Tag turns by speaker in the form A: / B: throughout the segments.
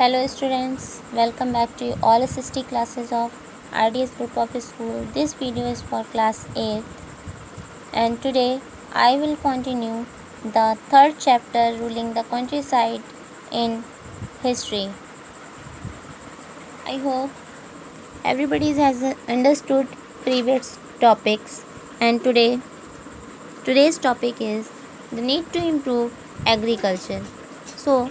A: Hello students, welcome back to all SST classes of RDS Group of School. This video is for class 8 and today I will continue the third chapter ruling the countryside in history. I hope everybody has understood previous topics and today's topic is the need to improve agriculture. So,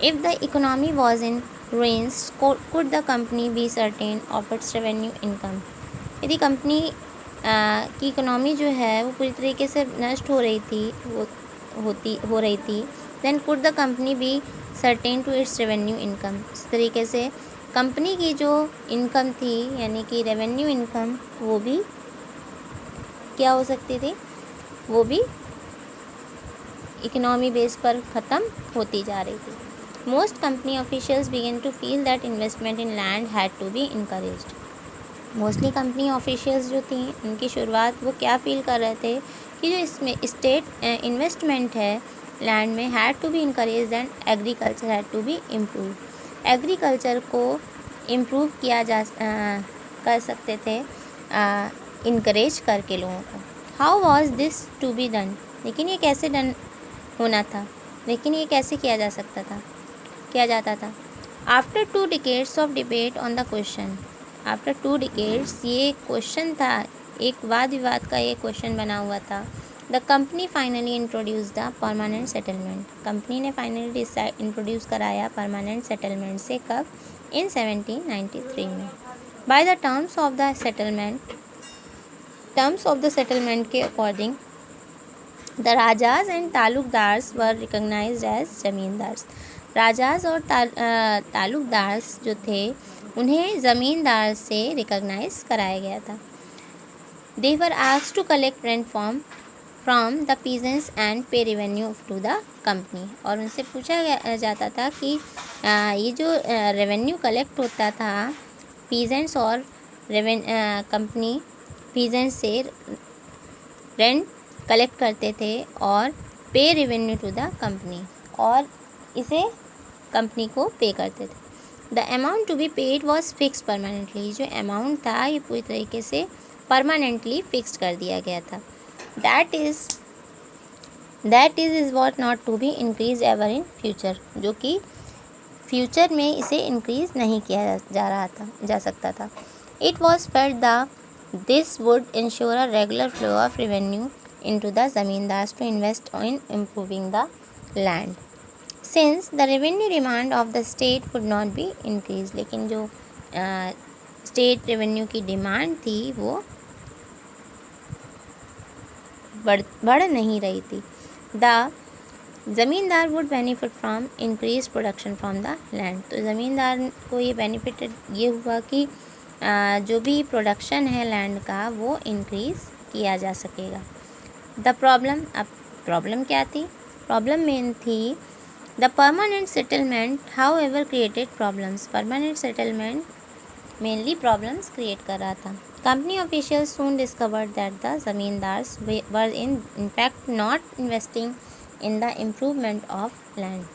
A: if the economy was in ruins, could the company be certain of its revenue income? यदि company की economy जो है वो पूरी तरीके से नष्ट हो रही थी then could the company be certain to its revenue income. इस तरीके से कंपनी की जो इनकम थी यानी कि रेवेन्यू इनकम वो भी क्या हो सकती थी, वो भी इकोनॉमी बेस पर ख़त्म होती जा रही थी। Most company officials began to feel that investment in land had to be encouraged. Mostly company officials जो थी उनकी शुरुआत वो क्या फील कर रहे थे कि जो इसमें स्टेट इन्वेस्टमेंट है लैंड में had to be encouraged and agriculture had to be improve. Agriculture को इम्प्रूव किया कर सकते थे इनकरेज करके लोगों को। How was this to be done, लेकिन ये कैसे डन होना था, लेकिन ये कैसे किया जाता था। After 2 decades of debate on the question, after 2 decades ये क्वेश्चन था, एक वाद विवाद का ये क्वेश्चन बना हुआ था। The company finally introduce the permanent settlement, company ने फाइनली इंट्रोड्यूस कराया परमानेंट सेटलमेंट से कब, इन 1793 में। By the terms of the settlement के according the rajas and taluqdars were recognized as zamindars. Rajas और तालुकदार्स जो थे उन्हें ज़मींदार से रिकॉग्नाइज कराया गया था। They were asked to collect rent from the peasants and pay revenue to the company, और उनसे पूछा जाता था कि ये जो रेवेन्यू कलेक्ट होता था पीजेंट्स और कंपनी पीजेंट्स से रेंट कलेक्ट करते थे और पे रेवेन्यू टू द कंपनी, और इसे कंपनी को पे करते थे। The amount to be paid was fix permanently, जो अमाउंट था ये पूरी तरीके से परमानेंटली फिक्स कर दिया गया था। That is what not to be increase ever in future, जो कि फ्यूचर में इसे इंक्रीज नहीं किया जा सकता था। It was felt the this would ensure a regular flow of revenue into the zamindars to invest in improving the land, since the revenue demand of the state could not be increased, लेकिन जो state revenue की demand थी वो बढ़ नहीं रही थी। The ज़मींदार would benefit from increase production from the land, तो ज़मींदार को ये बेनिफिट ये हुआ कि जो भी प्रोडक्शन है लैंड का वो इंक्रीज़ किया जा सकेगा। द प्रॉब्लम, अब प्रॉब्लम क्या थी, प्रॉब्लम मेन थी the permanent settlement how ever created problems, permanent settlement mainly problems create कर रहा था। Company officials soon discovered that the zamindars were in fact not investing in the improvement of land.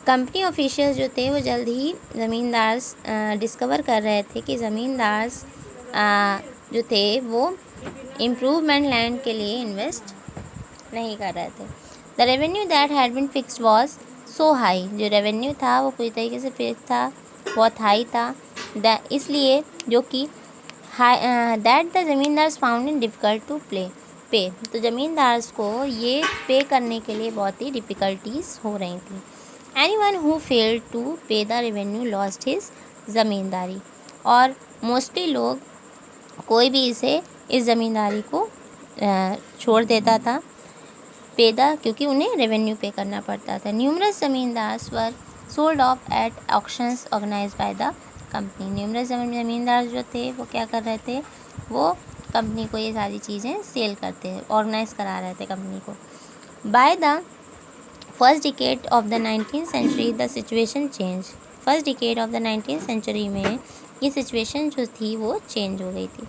A: Company officials जो थे वो जल्द ही zamindars discover कर रहे थे कि ज़मींदार्स जो थे वो इम्प्रूवमेंट लैंड के लिए इन्वेस्ट नहीं कर रहे थे। The revenue that had been fixed was so high, जो रेवेन्यू था वो पूरी तरीके से फिक्स था, बहुत हाई था, इसलिए जो कि that the zamindars found in difficult to pay, तो ज़मींदार्स को ये पे करने के लिए बहुत ही डिफ़िकल्टीज़ हो रही थी। Anyone who failed to pay the revenue lost his ज़मींदारी, और मोस्टली लोग कोई भी इस ज़मींदारी को छोड़ देता था क्योंकि उन्हें रेवेन्यू पे करना पड़ता था। Numerous zamindars were sold off at auctions organise by the company, numerous zamindar जो थे वो क्या कर रहे थे, वो कंपनी को ये सारी चीज़ें सेल करते ऑर्गेनाइज करा रहे थे कंपनी को। By the first decade of the 19th century the situation change, first decade of the 19th century में ये सिचुएशन जो थी वो चेंज हो गई थी।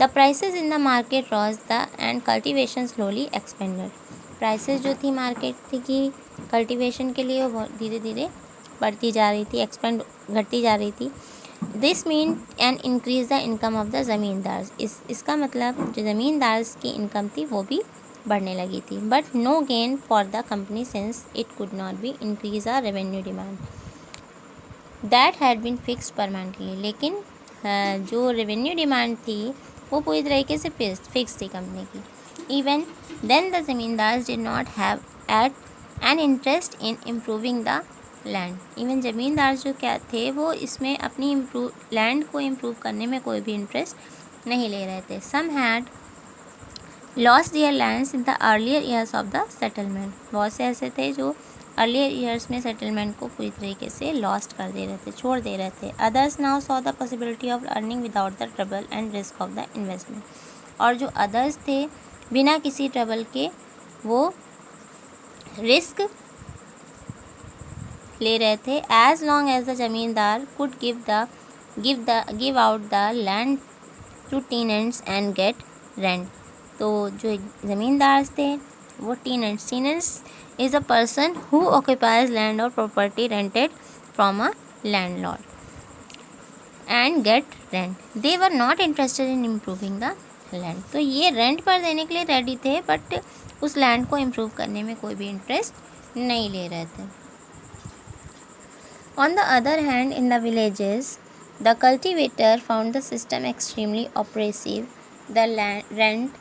A: The prices in the market rows the end cultivation slowly expanded, prices जो थी मार्केट थी कि कल्टिवेशन के लिए वो धीरे धीरे बढ़ती जा रही थी, एक्सपेंड घटती जा रही थी। This mean an increase the income of the ज़मींदार, इसका मतलब जो ज़मींदार की इनकम थी वो भी बढ़ने लगी थी। But no gain for the company since it could not be increase the revenue demand that had been fix permanently, लेकिन जो रेवेन्यू डिमांड थी वो पूरी तरीके से फिक्स थी कंपनी की। Even then the zamindar did not have at an interest in improving the land, even zamindar जो क्या थे वो इसमें अपनी लैंड को इम्प्रूव करने में कोई भी इंटरेस्ट नहीं ले रहे थे। Some had lost their lands in the earlier years of the settlement, बहुत से ऐसे थे जो अर्लियर ईयर्स में सेटलमेंट को पूरी तरीके से लॉस्ट कर दे रहे थे, छोड़ दे रहे थे। Others now saw the possibility of earning without the trouble and risk of the investment, और जो अदर्स थे बिना किसी ट्रबल के वो रिस्क ले रहे थे। As long as the zamindar could give out the land to tenants and get rent, तो जो ज़मींदार थे वो tenants is a person who occupies land और property rented from a landlord and get rent, they were not interested in improving the land, तो ये rent पर देने के लिए रेडी थे बट उस लैंड को इम्प्रूव करने में कोई भी इंटरेस्ट नहीं ले रहे थे। On the other hand, in the villages, the cultivator found the system extremely oppressive. The rent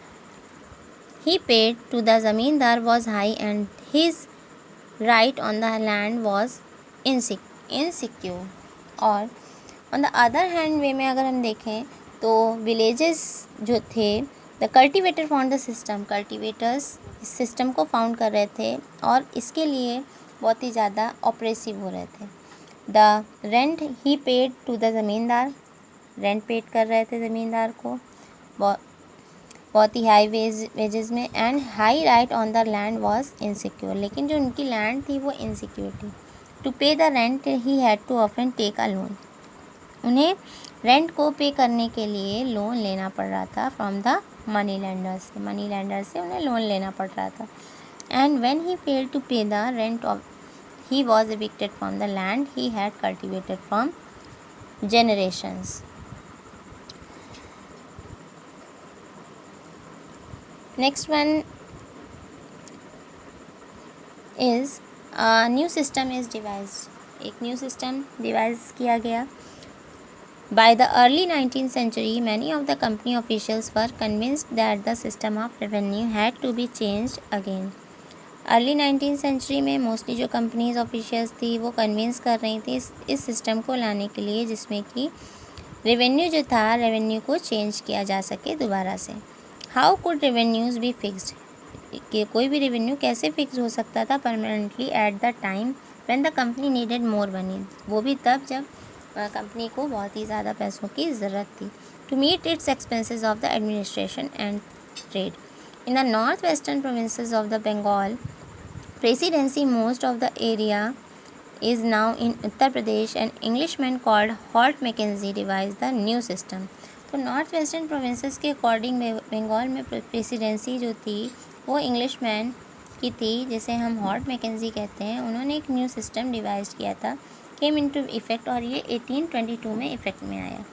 A: he paid to the zamindar was high and his right on the land was insecure. और on the other hand वे में अगर हम देखें तो villages जो थे, the cultivator found the system, cultivators इस system को फाउंड कर रहे थे और इसके लिए बहुत ही ज़्यादा ऑपरेसिव हो रहे थे। The rent he paid to the zamindar, rent paid कर रहे थे ज़मींदार को बहुत ही हाई वेजेस में, and high right on the land was insecure, लेकिन जो उनकी लैंड थी वो इनसिक्योर थी। To pay the rent he had to often take a loan, उन्हें रेंट को पे करने के लिए लोन लेना पड़ रहा था फ्रॉम द मनी लैंडर से उन्हें लोन लेना पड़ रहा था। And when he failed to pay the rent of he was evicted from the land he had cultivated from generations. Next one is a new system is devised, एक new system devise किया गया। By the early 19th century, many of the company officials were convinced that the system of revenue had to be changed again. Early 19th century में mostly जो companies officials थी वो convince कर रही थी इस सिस्टम को लाने के लिए जिसमें कि रेवेन्यू जो था रेवेन्यू को चेंज किया जा सके दोबारा से। How could revenues be fixed, कि कोई भी रेवेन्यू कैसे फिक्स हो सकता था permanently at the time when the company needed more money, वो भी तब जब कंपनी को बहुत ही ज़्यादा पैसों की ज़रूरत थी। To meet its expenses of the administration and trade in the north western provinces of the Bengal presidency, most of the area is now in Uttar Pradesh, an Englishman called Holt Mackenzie devised the new system. तो north western provinces के according Bengal में presidency जो थी वो Englishman की थी जिसे हम हॉल्ट मैकेंजी कहते हैं। उन्होंने एक न्यू सिस्टम डिवाइज किया था, केम इनटू इफेक्ट, और ये 1822 में इफेक्ट में आया।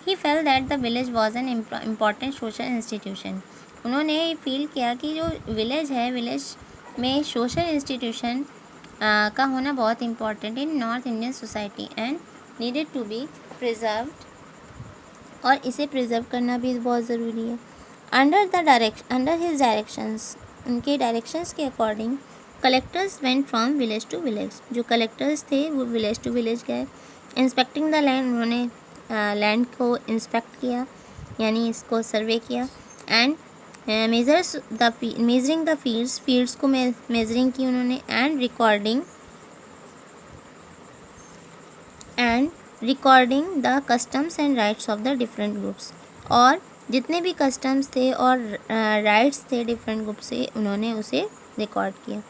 A: He felt that the village was an important social institution, उन्होंने फील किया कि जो विलेज है विलेज में सोशल इंस्टीट्यूशन का होना बहुत important in north Indian society and needed to be preserved, और इसे प्रिजर्व करना भी बहुत ज़रूरी है। अंडर हिज डायरेक्शंस, उनके डायरेक्शंस के according collectors went from village to village, जो कलेक्टर्स थे वो विलेज टू विलेज गए। इंस्पेक्टिंग द लैंड, उन्होंने लैंड को इंस्पेक्ट किया यानी इसको सर्वे किया। एंड मेजरिंग द फील्ड्स को मेजरिंग की उन्होंने। And recording the customs and rights of the different groups, और जितने भी कस्टम्स थे और राइट्स थे डिफरेंट ग्रुप से उन्होंने उसे रिकॉर्ड किया।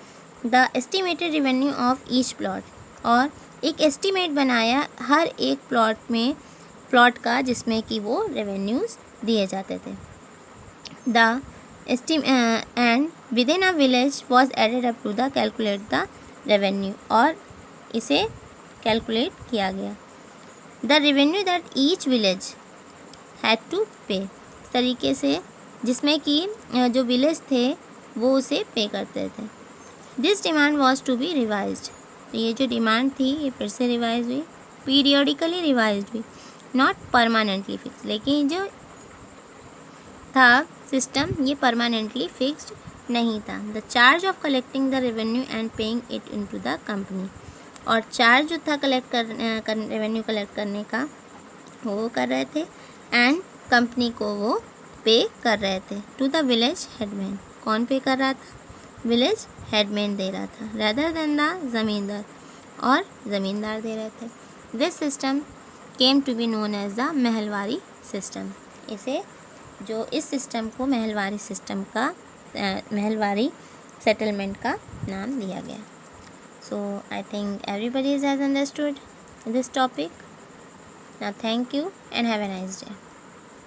A: The estimated revenue of each plot, और एक एस्टिमेट बनाया हर एक प्लॉट का जिसमें कि वो रेवेन्यूज़ दिए जाते थे। The and within a village was added up to the calculate the revenue, और इसे कैलकुलेट किया गया। The revenue that each village had to pay, इस तरीके से जिसमें कि जो विलेज थे वो उसे पे करते थे। This demand was to be revised, तो ये जो डिमांड थी ये फिर से रिवाइज हुई, पीरियडिकली रिवाइज हुई, नॉट परमानेंटली फिक्स, लेकिन जो था सिस्टम ये परमानेंटली फिक्स्ड नहीं था। The charge of collecting the revenue and paying it into the company, और चार्ज जो था रेवेन्यू कलेक्ट करने का वो कर रहे थे एंड कंपनी को वो पे कर रहे थे टू द विलेज हेडमैन। कौन पे कर रहा था? विलेज हेडमैन दे रहा था, रेदर देन द ज़मींदार, और ज़मींदार दे रहे थे। This system came to be known as the Mahalwari system, इसे जो इस सिस्टम को महलवारी सिस्टम का महलवारी सेटलमेंट का नाम दिया गया। So I think everybody has understood this topic. Now thank you and have a nice day.